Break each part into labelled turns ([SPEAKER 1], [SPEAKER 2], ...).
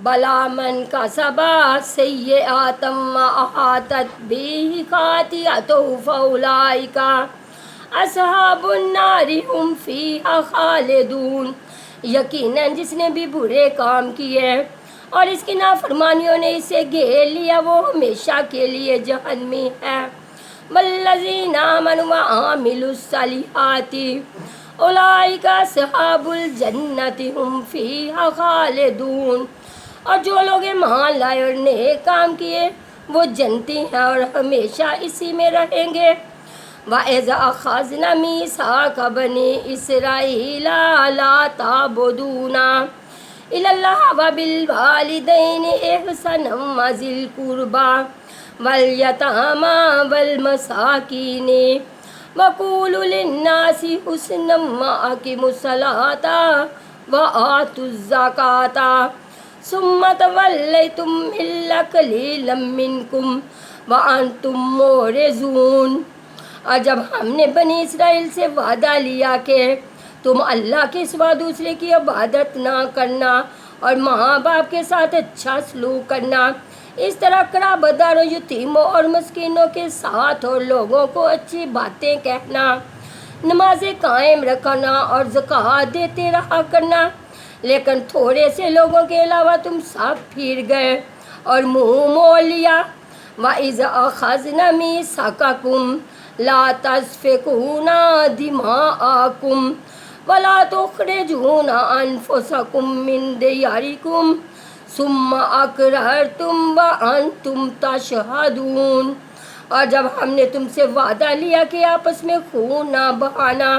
[SPEAKER 1] بلا من کسب سیئات واحاطت به خطیئته فاولئک اصحاب النار هم فیہا خالدون۔ یقیناً جس نے بھی برے کام کیے اور اس کی نافرمانیوں نے اسے گھیر لیا وہ ہمیشہ کے لیے جہنمی ہے۔ والذین آمنوا وعملوا الصالحات اولئک اصحاب الجنۃ هم فیہا خالدون۔ اور جو لوگ ایمان لائے اور نیک کام کیے وہ جنتی ہیں اور ہمیشہ اسی میں رہیں گے۔ وَإِذْ أَخَذْنَا مِيثَاقَ بَنِي إِسْرَائِيلَ لَا تَعْبُدُونَ إِلَّا اللَّهَ وَبِالْوَالِدَيْنِ إِحْسَانًا وَذِي الْقُرْبَى وَالْيَتَامَى وَالْمَسَاكِينِ وَقُولُوا لِلنَّاسِ حُسْنًا وَأَقِيمُوا الصَّلَاةَ وَآتُوا الزَّكَاةَ ثم تولیتم الا قلیلا منکم وانتم معرضون۔ اور جب ہم نے بنی اسرائیل سے وعدہ لیا کہ تم اللہ کے سوا دوسرے کی عبادت نہ کرنا اور ماں باپ کے ساتھ اچھا سلوک کرنا، اس طرح قرابت داروں، یتیموں اور مسکینوں کے ساتھ اور لوگوں کو اچھی باتیں کہنا، نمازیں قائم رکھنا اور زکوٰۃ دیتے رہا کرنا، لیکن تھوڑے سے لوگوں کے علاوہ تم سب پھر گئے اور منہ موڑ لیا۔ وَإِذْ أَخَذْنَا مِيثَاقَكُمْ لَا تَسْفِكُونَ دِمَاءَكُمْ وَلَا تُخْرِجُونَ أَنفُسَكُم مِّن دِيَارِكُمْ ثُمَّ أَقْرَرْتُمْ وَأَنتُمْ تَشْهَدُونَ۔ اور جب ہم نے تم سے وعدہ لیا کہ آپس میں خون نہ بہانا،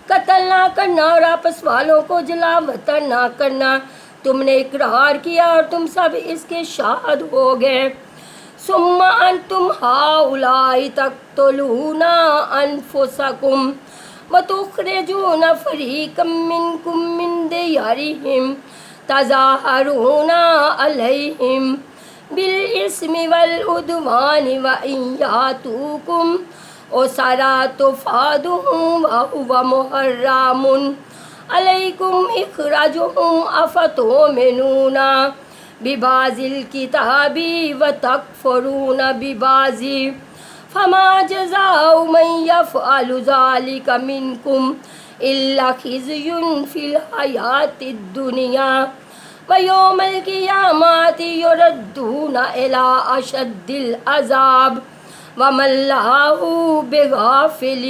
[SPEAKER 1] قتل نہ کرنا اور آپس والوں کو جلا وطن نہ کرنا، تم نے اقرار کیا اور تم سب اس کے شاہد ہو گئے۔ ثم انتم ہؤلاء تقتلون انفسکم وتخرجون فریقا منکم من دیارہم تظاہرون علیہم بالاسم والعدوان وان یاتوکم اسریٰ تفادوہم وہو محرم علیکم اخراجہم افتؤمنون ببعض الکتاب وتکفرون ببعض فما جزاء من یفعل ذلک منکم الا خزی فی الحیاۃ الدنیا ویوم القیامۃ یردون الی اشد العذاب وَمَا اللَّهُ بِغَافِلٍ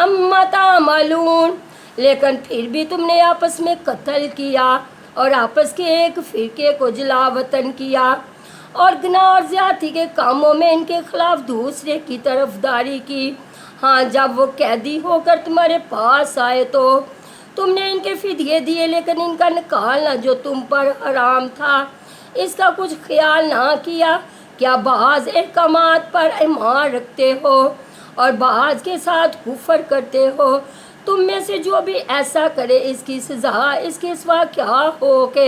[SPEAKER 1] عَمَّا تَعْمَلُونَ۔ لیکن پھر بھی تم نے آپس میں قتل کیا اور آپس کے ایک فرقے کو جلا وطن کیا اور گناہ اور زیادتی کے کاموں میں ان کے خلاف دوسرے کی طرفداری کی۔ ہاں، جب وہ قیدی ہو کر تمہارے پاس آئے تو تم نے ان کے فدیے دیے، لیکن ان کا نکالنا جو تم پر حرام تھا اس کا کچھ خیال نہ کیا۔ کیا بعض احکامات پر ایمان رکھتے ہو اور بعض کے ساتھ کفر کرتے ہو؟ تم میں سے جو بھی ایسا کرے اس کی سزا اس کے سوا کیا ہو کہ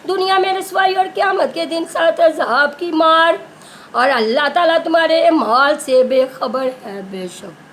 [SPEAKER 1] دنیا میں رسوائی اور قیامت کے دن سخت عذاب کی مار۔ اور اللہ تعالیٰ تمہارے اعمال سے بے خبر ہے۔ بے شک